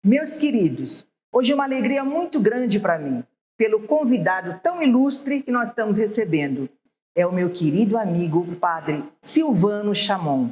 Meus queridos, hoje é uma alegria muito grande para mim, pelo convidado tão ilustre que nós estamos recebendo. É o meu querido amigo, Padre Silvano Chamon,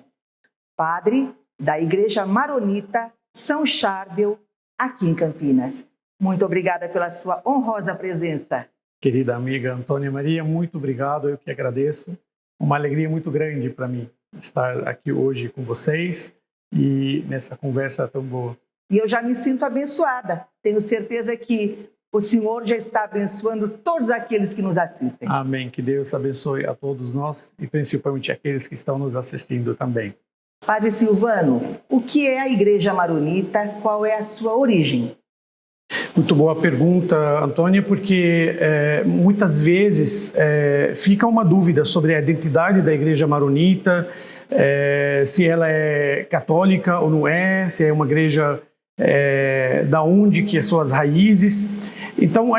padre da Igreja Maronita São Charbel, aqui em Campinas. Muito obrigada pela sua honrosa presença. Querida amiga Antônia Maria, muito obrigado, eu que agradeço. Uma alegria muito grande para mim estar aqui hoje com vocês e nessa conversa tão boa. E eu já me sinto abençoada. Tenho certeza que o Senhor já está abençoando todos aqueles que nos assistem. Amém. Que Deus abençoe a todos nós e principalmente aqueles que estão nos assistindo também. Padre Silvano, o que é a Igreja Maronita? Qual é a sua origem? Muito boa pergunta, Antônia, porque muitas vezes fica uma dúvida sobre a identidade da Igreja Maronita, se ela é católica ou não é, se é uma igreja da onde que são as raízes. Então,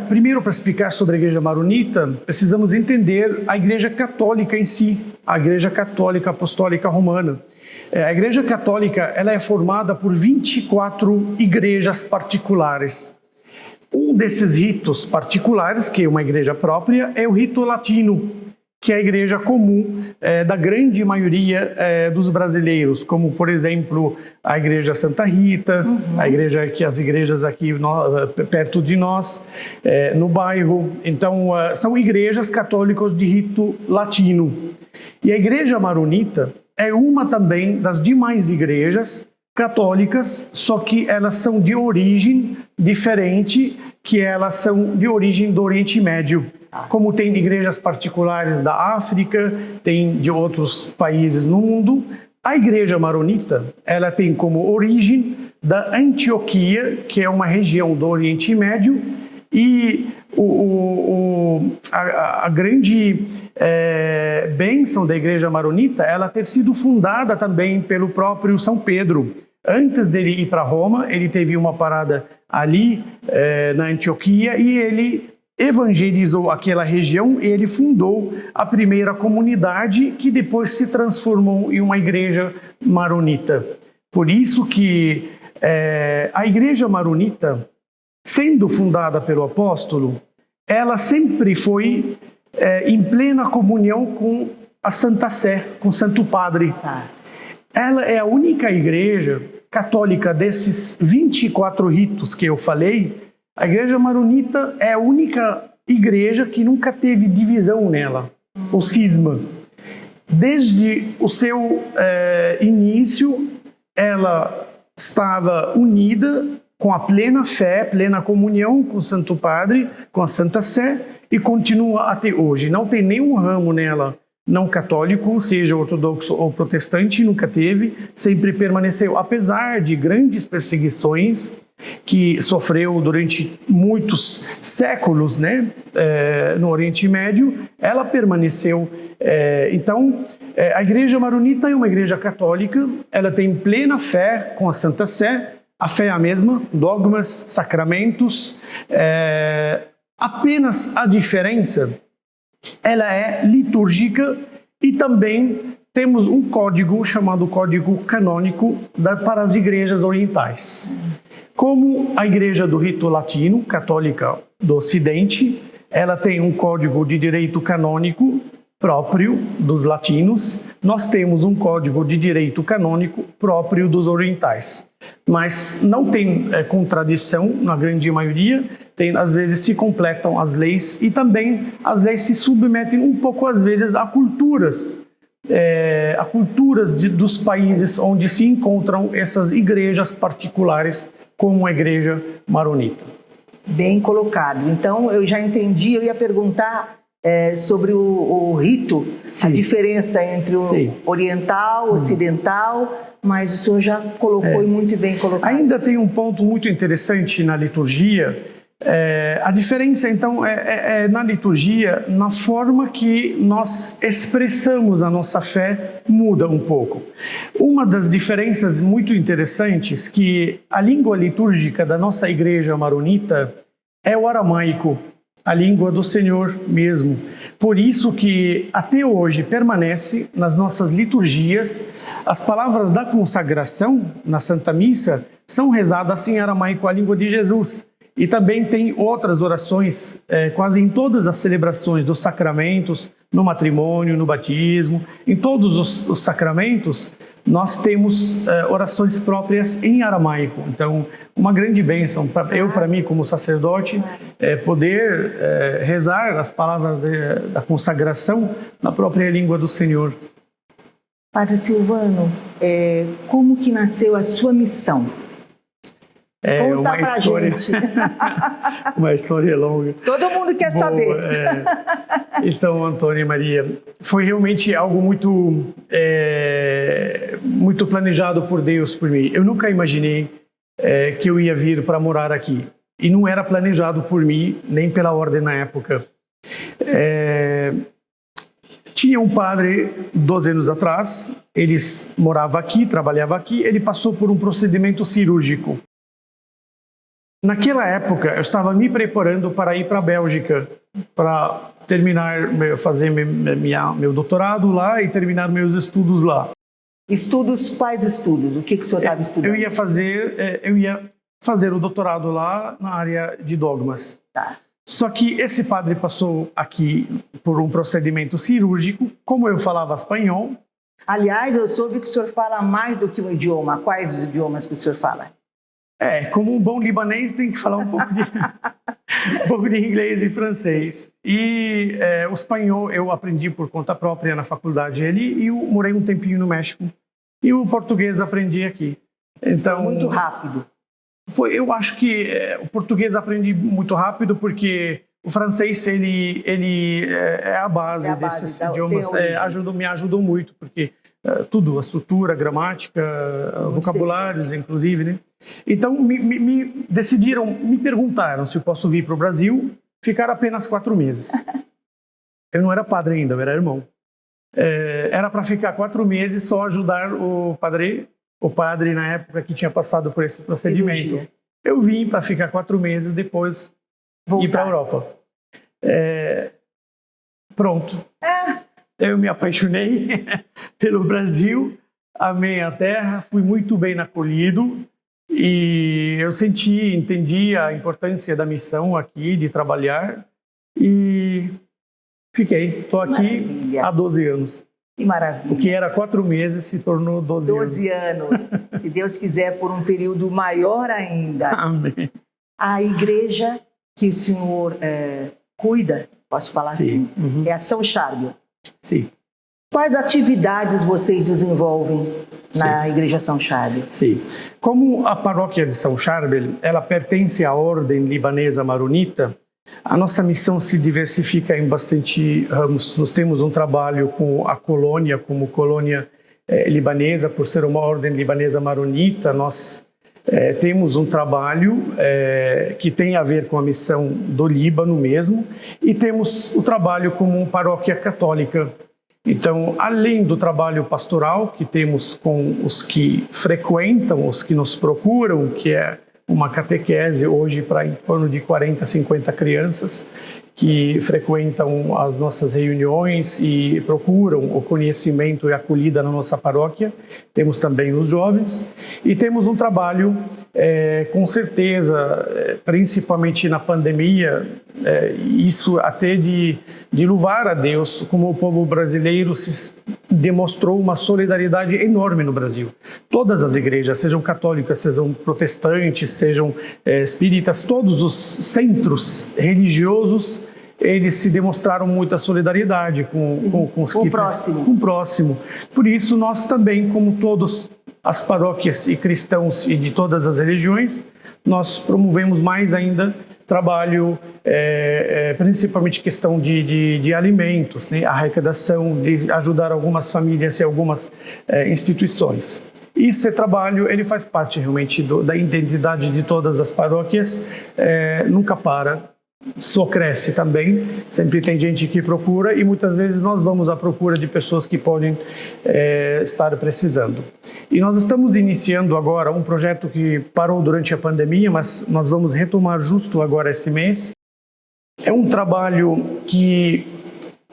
primeiro para explicar sobre a Igreja Maronita, precisamos entender a Igreja Católica em si, a Igreja Católica Apostólica Romana. A Igreja Católica ela é formada por 24 igrejas particulares. Um desses ritos particulares, que é uma igreja própria, é o rito latino, que é a igreja comum da grande maioria dos brasileiros, como, por exemplo, a Igreja Santa Rita, as igrejas aqui perto de nós, no bairro. Então, são igrejas católicas de rito latino. E a Igreja Maronita é uma também das demais igrejas católicas, só que elas são de origem diferente, que elas são de origem do Oriente Médio. Como tem igrejas particulares da África, tem de outros países no mundo, a Igreja Maronita, ela tem como origem da Antioquia, que é uma região do Oriente Médio, e a grande bênção da Igreja Maronita, ela ter sido fundada também pelo próprio São Pedro. Antes dele ir para Roma, ele teve uma parada ali na Antioquia e ele evangelizou aquela região e ele fundou a primeira comunidade que depois se transformou em uma igreja maronita. Por isso que a Igreja Maronita, sendo fundada pelo apóstolo, ela sempre foi em plena comunhão com a Santa Sé, com o Santo Padre. Ela é a única igreja católica desses 24 ritos que eu falei. A Igreja Maronita é a única igreja que nunca teve divisão nela, ou cisma. Desde o seu início, ela estava unida com a plena fé, plena comunhão com o Santo Padre, com a Santa Sé, e continua até hoje. Não tem nenhum ramo nela não católico, seja ortodoxo ou protestante, nunca teve, sempre permaneceu, apesar de grandes perseguições que sofreu durante muitos séculos, né, no Oriente Médio, ela permaneceu. Então, a Igreja Maronita é uma igreja católica, ela tem plena fé com a Santa Sé, a fé é a mesma, dogmas, sacramentos, apenas a diferença, ela é litúrgica e também temos um código chamado Código Canônico para as igrejas orientais. Como a Igreja do Rito Latino, católica do Ocidente, ela tem um código de direito canônico próprio dos latinos, nós temos um código de direito canônico próprio dos orientais. Mas não tem contradição na grande maioria, às vezes se completam as leis e também as leis se submetem um pouco às vezes a culturas dos países onde se encontram essas igrejas particulares, como a Igreja Maronita. Bem colocado. Então, eu já entendi, eu ia perguntar sobre o rito, sim, a diferença entre o sim, oriental, ocidental, mas o senhor já colocou e muito bem colocado. Ainda tem um ponto muito interessante na liturgia. A diferença, então, é na liturgia, na forma que nós expressamos a nossa fé, muda um pouco. Uma das diferenças muito interessantes que a língua litúrgica da nossa Igreja Maronita é o aramaico. a língua do Senhor mesmo. Por isso que até hoje permanece nas nossas liturgias as palavras da consagração na Santa Missa são rezadas em aramaico, a língua de Jesus. E também tem outras orações, quase em todas as celebrações dos sacramentos, no matrimônio, no batismo, em todos os sacramentos, nós temos orações próprias em aramaico. Então, uma grande bênção para mim, como sacerdote, poder rezar as palavras da consagração na própria língua do Senhor. Padre Silvano, como que nasceu a sua missão? Conta uma pra história, gente. uma história longa. Todo mundo quer saber. Então, Antônio e Maria, foi realmente algo muito planejado por Deus por mim. Eu nunca imaginei que eu ia vir para morar aqui. E não era planejado por mim, nem pela ordem na época. Tinha um padre, 12 anos atrás, ele morava aqui, trabalhava aqui, ele passou por um procedimento cirúrgico. Naquela época, eu estava me preparando para ir para a Bélgica, para fazer meu doutorado lá e terminar meus estudos lá. Estudos? Quais estudos? O que o senhor estava estudando? Eu ia fazer o doutorado lá na área de dogmas. Tá. Só que esse padre passou aqui por um procedimento cirúrgico, como eu falava espanhol. Aliás, eu soube que o senhor fala mais do que um idioma. Quais os idiomas que o senhor fala? Como um bom libanês tem que falar um pouco de inglês e francês. E o espanhol eu aprendi por conta própria na faculdade ali e eu morei um tempinho no México. E o português aprendi aqui. Então, foi muito rápido. Eu acho que o português aprendi muito rápido porque o francês ele é a base desses idiomas. Me ajudou muito porque tudo, a estrutura, a gramática, vocabulários, inclusive, né? Então me perguntaram se eu posso vir para o Brasil, ficar apenas 4 meses. Eu não era padre ainda, eu era irmão. Era para ficar 4 meses só ajudar o padre na época que tinha passado por esse procedimento. Cirurgia. Eu vim para ficar 4 meses, depois ir para a Europa. Pronto. Eu me apaixonei pelo Brasil, amei a terra, fui muito bem acolhido e eu entendi a importância da missão aqui, de trabalhar e estou aqui Maravilha. há 12 anos. Que maravilha. O que era 4 meses se tornou 12 anos. 12 anos. Se Deus quiser, por um período maior ainda. Amém. A igreja que o senhor cuida, posso falar Sim. assim, é a São Charbel. Sim. Quais atividades vocês desenvolvem na Igreja São Charbel? Sim. Como a paróquia de São Charbel, ela pertence à ordem libanesa maronita, a nossa missão se diversifica em bastante ramos. Nós temos um trabalho com a colônia, como colônia libanesa, por ser uma ordem libanesa maronita. Nós temos um trabalho que tem a ver com a missão do Líbano mesmo, e temos o trabalho como paróquia católica. Então, além do trabalho pastoral que temos com os que frequentam, os que nos procuram, que é uma catequese hoje para em torno de 40, 50 crianças que frequentam as nossas reuniões e procuram o conhecimento e a acolhida na nossa paróquia. Temos também os jovens e temos um trabalho, com certeza, principalmente na pandemia, isso até de louvar a Deus, como o povo brasileiro se demonstrou uma solidariedade enorme no Brasil. Todas as igrejas, sejam católicas, sejam protestantes, sejam espíritas, todos os centros religiosos, eles se demonstraram muita solidariedade com o próximo. Por isso, nós também, como todas as paróquias e cristãos e de todas as religiões, nós promovemos mais ainda trabalho, principalmente questão de alimentos, né? Arrecadação, de ajudar algumas famílias e algumas instituições. Esse trabalho ele faz parte realmente da identidade de todas as paróquias, nunca para. Só cresce também, sempre tem gente que procura e muitas vezes nós vamos à procura de pessoas que podem estar precisando. E nós estamos iniciando agora um projeto que parou durante a pandemia, mas nós vamos retomar justo agora esse mês, É um trabalho que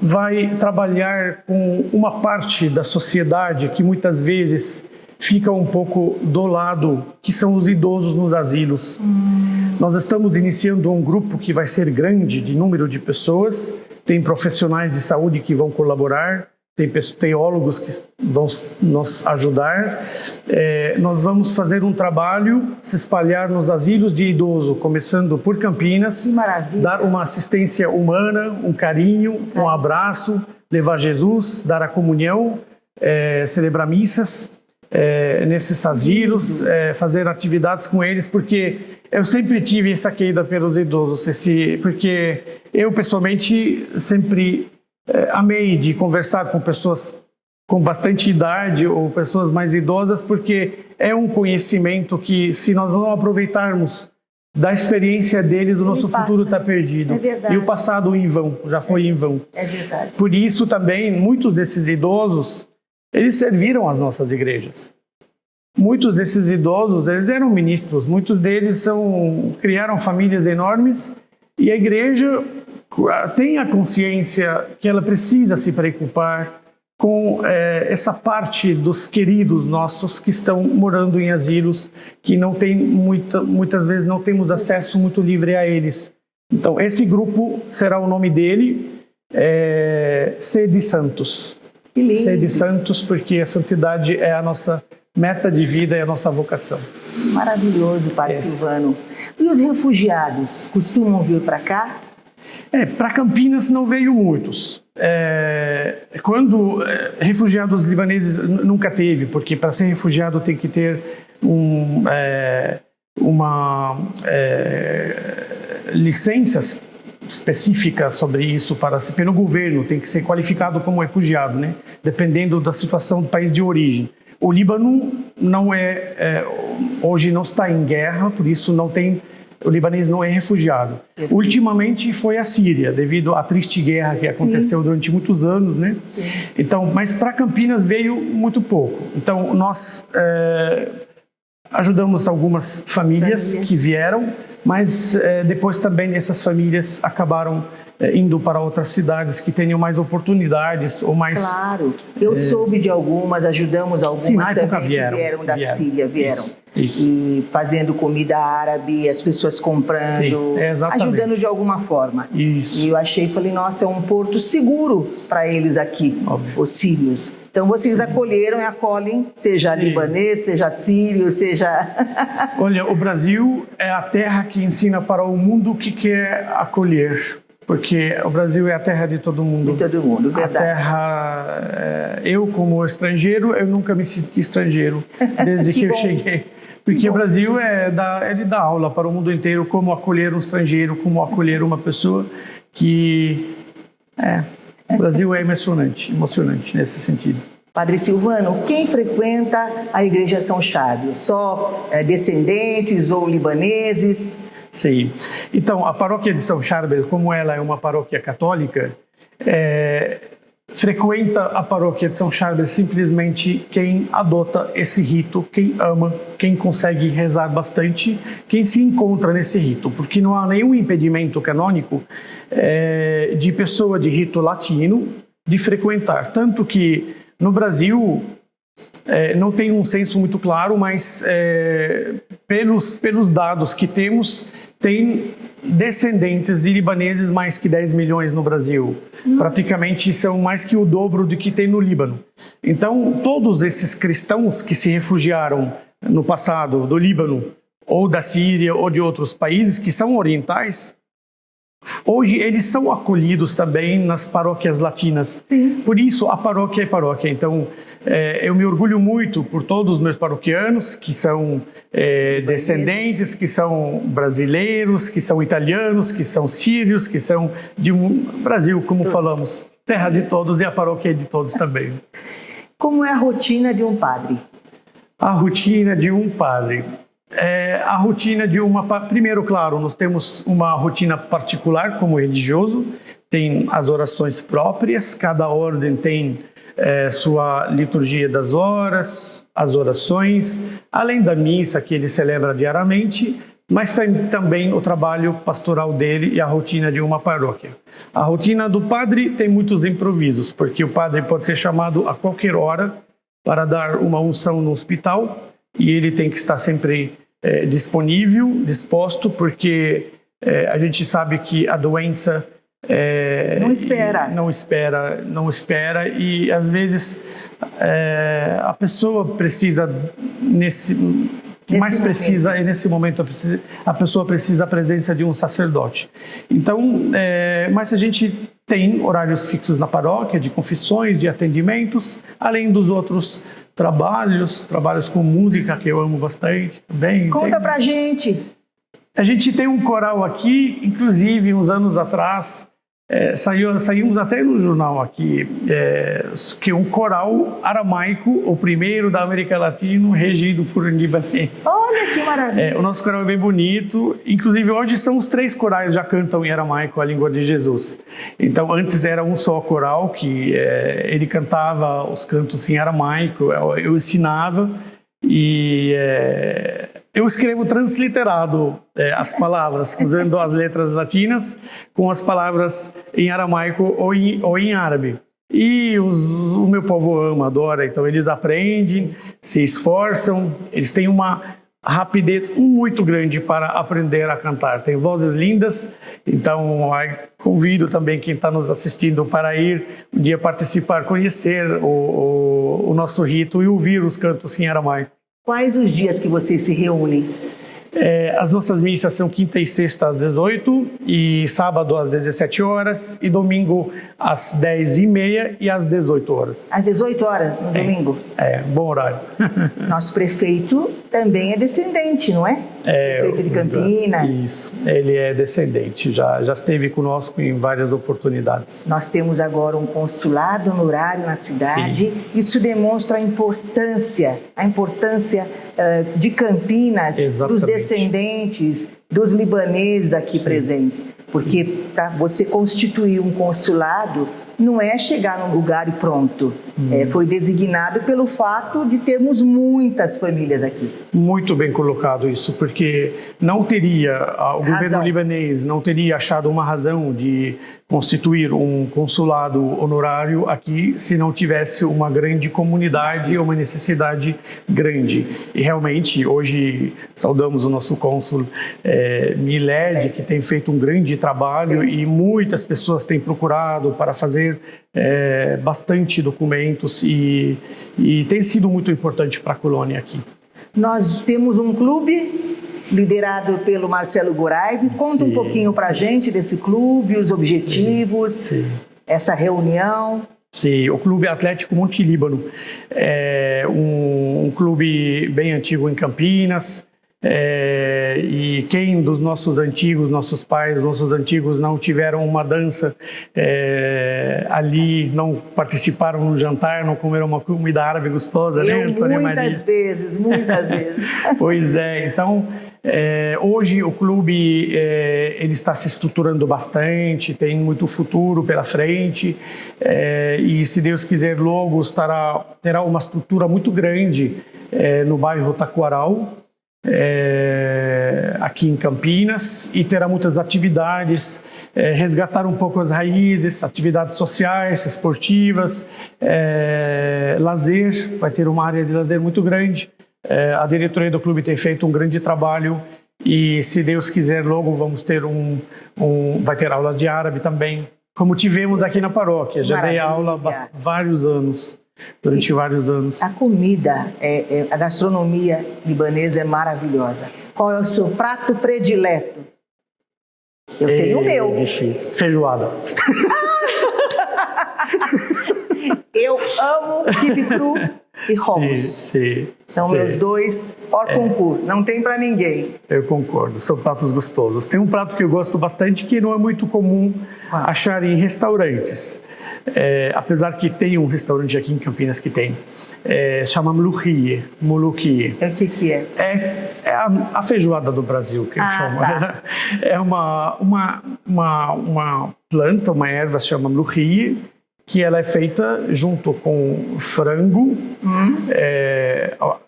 vai trabalhar com uma parte da sociedade que muitas vezes fica um pouco do lado, que são os idosos nos asilos. Nós estamos iniciando um grupo que vai ser grande de número de pessoas, tem profissionais de saúde que vão colaborar, tem teólogos que vão nos ajudar. Nós vamos fazer um trabalho, se espalhar nos asilos de idoso, começando por Campinas, dar uma assistência humana, um carinho, um abraço, levar Jesus, dar a comunhão, celebrar missas nesses asilos, fazer atividades com eles, porque eu sempre tive essa queda pelos idosos, porque eu pessoalmente sempre amei de conversar com pessoas com bastante idade ou pessoas mais idosas, porque é um conhecimento que, se nós não aproveitarmos da experiência deles, o nosso futuro está perdido. É verdade. E o passado em vão, já foi em vão. É verdade. Por isso também, muitos desses idosos, eles serviram as nossas igrejas. Muitos desses idosos, eles eram ministros, muitos deles criaram famílias enormes, e a igreja tem a consciência que ela precisa se preocupar com essa parte dos queridos nossos que estão morando em asilos, que não tem muitas vezes não temos acesso muito livre a eles. Então, esse grupo será o nome dele, Sede Santos. Que lindo. Sede Santos, porque a santidade é a nossa meta de vida e a nossa vocação. Maravilhoso, Padre Silvano. E os refugiados costumam vir para cá? Para Campinas não veio muitos. Refugiados libaneses nunca teve, porque para ser refugiado tem que ter uma licença específica sobre isso pelo governo, tem que ser qualificado como refugiado, né? Dependendo da situação do país de origem. O Líbano hoje não está em guerra, por isso o libanês não é refugiado. Ultimamente foi a Síria, devido à triste guerra que aconteceu durante muitos anos, né? Então, mas para Campinas veio muito pouco. Então, nós ajudamos algumas famílias que vieram, mas depois também essas famílias acabaram indo para outras cidades que tenham mais oportunidades ou mais... Claro, eu soube de algumas, ajudamos algumas também vieram, que vieram da Síria, Isso. E fazendo comida árabe, as pessoas comprando, ajudando de alguma forma. Isso. E eu falei, nossa, é um porto seguro para eles aqui, os sírios. Então vocês acolheram e acolhem, seja libanês, seja sírio, seja... Olha, o Brasil é a terra que ensina para o mundo o que quer acolher. Porque o Brasil é a terra de todo mundo. De todo mundo, verdade. A terra... eu, como estrangeiro, eu nunca me senti estrangeiro desde que eu cheguei. Porque o Brasil ele dá aula para o mundo inteiro como acolher um estrangeiro, como acolher uma pessoa que... o Brasil é emocionante nesse sentido. Padre Silvano, quem frequenta a Igreja São Charbel? Só descendentes ou libaneses? Sim. Então, a paróquia de São Charbel, como ela é uma paróquia católica, frequenta a paróquia de São Charbel simplesmente quem adota esse rito, quem ama, quem consegue rezar bastante, quem se encontra nesse rito, porque não há nenhum impedimento canônico de pessoa de rito latino de frequentar. Tanto que no Brasil... não tem um censo muito claro, mas pelos dados que temos, tem descendentes de libaneses mais que 10 milhões no Brasil. Praticamente são mais que o dobro do que tem no Líbano. Então, todos esses cristãos que se refugiaram no passado do Líbano, ou da Síria, ou de outros países que são orientais, hoje eles são acolhidos também nas paróquias latinas. Sim. Por isso a paróquia é paróquia. Então eu me orgulho muito por todos os meus paroquianos que são descendentes, que são brasileiros, que são italianos, que são sírios, que são de Brasil, como falamos, terra de todos, e a paróquia é de todos também. Como é a rotina de um padre? A rotina de um padre. A rotina de primeiro, claro, nós temos uma rotina particular como religioso, tem as orações próprias, cada ordem tem sua liturgia das horas, as orações, além da missa que ele celebra diariamente, mas tem também o trabalho pastoral dele e a rotina de uma paróquia. A rotina do padre tem muitos improvisos, porque o padre pode ser chamado a qualquer hora para dar uma unção no hospital e ele tem que estar sempre disponível, disposto, porque a gente sabe que a doença não espera e às vezes a pessoa precisa nesse momento a pessoa precisa da presença de um sacerdote. Então, mas a gente tem horários fixos na paróquia de confissões, de atendimentos, além dos outros trabalhos com música que eu amo bastante também. Conta pra gente. A gente tem um coral aqui, inclusive uns anos atrás, saímos até no jornal aqui, que é um coral aramaico, o primeiro da América Latina, regido por um libanês. Olha que maravilha! O nosso coral é bem bonito, inclusive hoje são os 3 corais já cantam em aramaico a língua de Jesus. Então antes era um só coral, que ele cantava os cantos em aramaico, eu ensinava e eu escrevo transliterado as palavras, usando as letras latinas com as palavras em aramaico ou em árabe. E o meu povo ama, adora, então eles aprendem, se esforçam, eles têm uma rapidez muito grande para aprender a cantar. Tem vozes lindas, então convido também quem está nos assistindo para ir um dia participar, conhecer o nosso rito e ouvir os cantos em aramaico. Quais os dias que vocês se reúnem? As nossas missas são quinta e sexta às 18 e sábado às 17 horas e domingo às 10h30 e às 18 horas. Às 18 horas no domingo? Bom horário. Nosso prefeito também é descendente, não é? Prefeito de Campinas. Isso, ele é descendente, já esteve conosco em várias oportunidades. Nós temos agora um consulado honorário na cidade. Sim. Isso demonstra a importância de Campinas, dos descendentes, dos libaneses aqui presentes. Porque para você constituir um consulado, não é chegar num lugar e pronto. Foi designado pelo fato de termos muitas famílias aqui. Muito bem colocado isso, porque não teria, o governo libanês não teria achado uma razão de constituir um consulado honorário aqui se não tivesse uma grande comunidade, uma necessidade grande. E realmente, hoje, saudamos o nosso cônsul Miled, que tem feito um grande trabalho e muitas pessoas têm procurado para fazer bastante documentos e tem sido muito importante para a colônia aqui. Nós temos um clube liderado pelo Marcelo Goraib. Conta um pouquinho para a gente desse clube, os objetivos, essa reunião. Sim, o Clube Atlético Monte Líbano é um clube bem antigo em Campinas. E quem dos nossos antigos, nossos pais, nossos antigos não tiveram uma dança ali, não participaram no jantar, não comeram uma comida árabe gostosa, né, Antônia Maria? Muitas vezes. Pois é, então hoje o clube ele está se estruturando bastante, tem muito futuro pela frente e se Deus quiser logo terá uma estrutura muito grande no bairro Taquaral, aqui em Campinas, e terá muitas atividades, resgatar um pouco as raízes, atividades sociais, esportivas, lazer, vai ter uma área de lazer muito grande. A diretoria do clube tem feito um grande trabalho e, se Deus quiser, logo vamos ter vai ter aulas de árabe também, como tivemos aqui na paróquia. Já dei aula há vários anos. Durante vários anos. A comida, a gastronomia libanesa é maravilhosa. Qual é o seu prato predileto? Eu tenho o meu. Difícil. Feijoada. Eu amo quibe cru e hummus. Sim. São meus dois hors concours. Não tem para ninguém. Eu concordo. São pratos gostosos. Tem um prato que eu gosto bastante que não é muito comum achar em restaurantes. Apesar que tem um restaurante aqui em Campinas que tem, chama Mulukie. O que é? É a feijoada do Brasil, que eu chamo. Tá. É uma planta, uma erva, se chama Mulukie, que ela é feita junto com frango,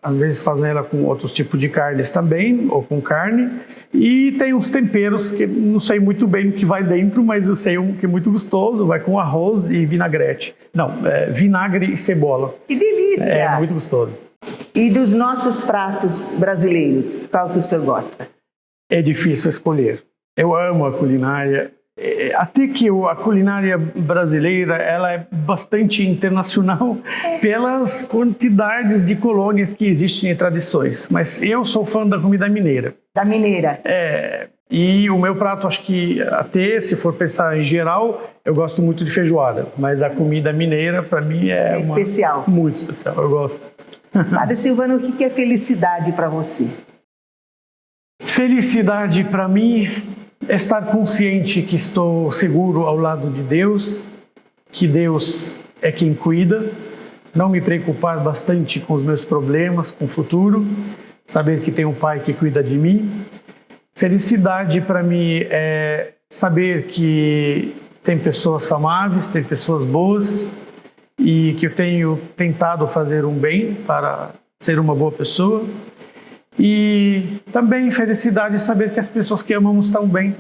às vezes fazem ela com outros tipos de carnes também, ou com carne, e tem uns temperos que não sei muito bem o que vai dentro, mas eu sei um que é muito gostoso, vai com arroz e vinagrete. Não, vinagre e cebola. Que delícia! É muito gostoso. E dos nossos pratos brasileiros, qual que o senhor gosta? É difícil escolher. Eu amo a culinária. Até que a culinária brasileira ela é bastante internacional pelas quantidades de colônias que existem e tradições. Mas eu sou fã da comida mineira. Da mineira? E o meu prato, acho que até se for pensar em geral, eu gosto muito de feijoada. Mas a comida mineira, para mim, é especial. Muito especial, eu gosto. Padre Silvano, o que é felicidade para você? Felicidade para mim é estar consciente que estou seguro ao lado de Deus, que Deus é quem cuida, não me preocupar bastante com os meus problemas, com o futuro, saber que tem um Pai que cuida de mim. Felicidade para mim é saber que tem pessoas amáveis, tem pessoas boas e que eu tenho tentado fazer um bem para ser uma boa pessoa. E também felicidade é saber que as pessoas que amamos estão bem.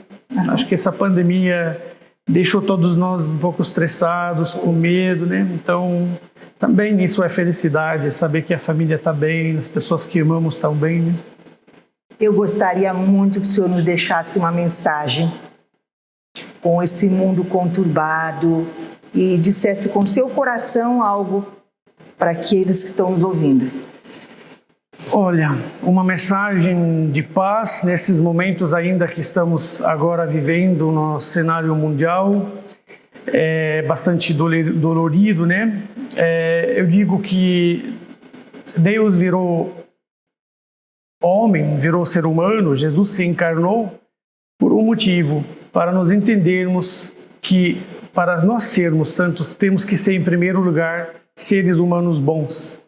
Acho que essa pandemia deixou todos nós um pouco estressados, com medo, né? Então, também isso é felicidade, é saber que a família está bem, as pessoas que amamos estão bem, né? Eu gostaria muito que o senhor nos deixasse uma mensagem com esse mundo conturbado e dissesse com seu coração algo para aqueles que estão nos ouvindo. Olha, uma mensagem de paz nesses momentos ainda que estamos agora vivendo no cenário mundial, bastante dolorido, né? Eu digo que Deus virou homem, virou ser humano, Jesus se encarnou por um motivo, para nos entendermos que para nós sermos santos temos que ser em primeiro lugar seres humanos bons.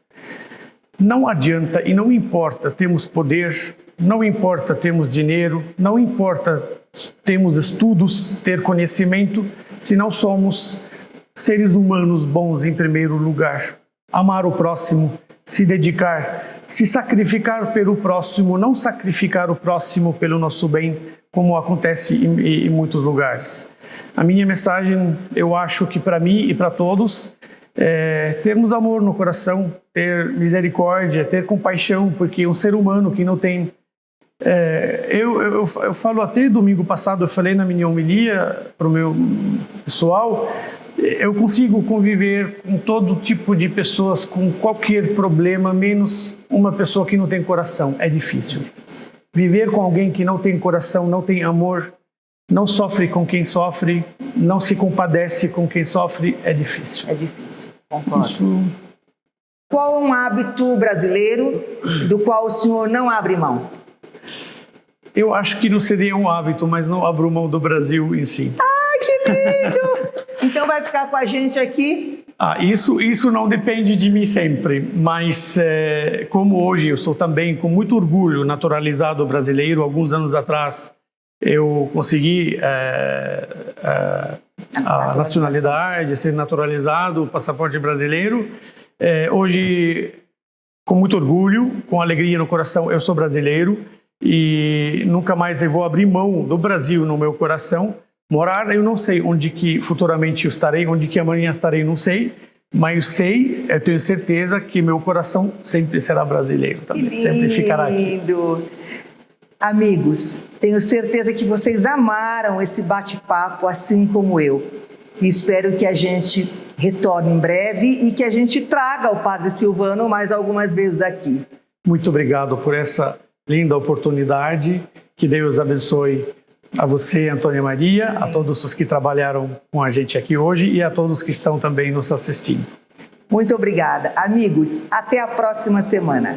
Não adianta e não importa termos poder, não importa termos dinheiro, não importa termos estudos, ter conhecimento, se não somos seres humanos bons em primeiro lugar. Amar o próximo, se dedicar, se sacrificar pelo próximo, não sacrificar o próximo pelo nosso bem, como acontece em muitos lugares. A minha mensagem, eu acho que para mim e para todos, termos amor no coração, ter misericórdia, ter compaixão, porque um ser humano que não tem... Eu falo até domingo passado, eu falei na minha homilia para o meu pessoal, eu consigo conviver com todo tipo de pessoas, com qualquer problema, menos uma pessoa que não tem coração. É difícil. Viver com alguém que não tem coração, não tem amor, não sofre com quem sofre, não se compadece com quem sofre, é difícil. É difícil, concordo. Qual é um hábito brasileiro do qual o senhor não abre mão? Eu acho que não seria um hábito, mas não abro mão do Brasil em si. Ah, que lindo! Então vai ficar com a gente aqui? Isso não depende de mim sempre, mas como hoje eu sou também com muito orgulho naturalizado brasileiro, alguns anos atrás eu consegui a nacionalidade, ser naturalizado, o passaporte brasileiro. Hoje, com muito orgulho, com alegria no coração, eu sou brasileiro e nunca mais eu vou abrir mão do Brasil no meu coração. Morar, eu não sei onde que futuramente eu estarei, onde que amanhã estarei, não sei, mas eu tenho certeza que meu coração sempre será brasileiro também, sempre ficará aqui. Amigos, tenho certeza que vocês amaram esse bate-papo assim como eu. E espero que a gente retorne em breve e que a gente traga o Padre Silvano mais algumas vezes aqui. Muito obrigado por essa linda oportunidade. Que Deus abençoe a você, Antônia Maria, a todos os que trabalharam com a gente aqui hoje e a todos que estão também nos assistindo. Muito obrigada. Amigos, até a próxima semana.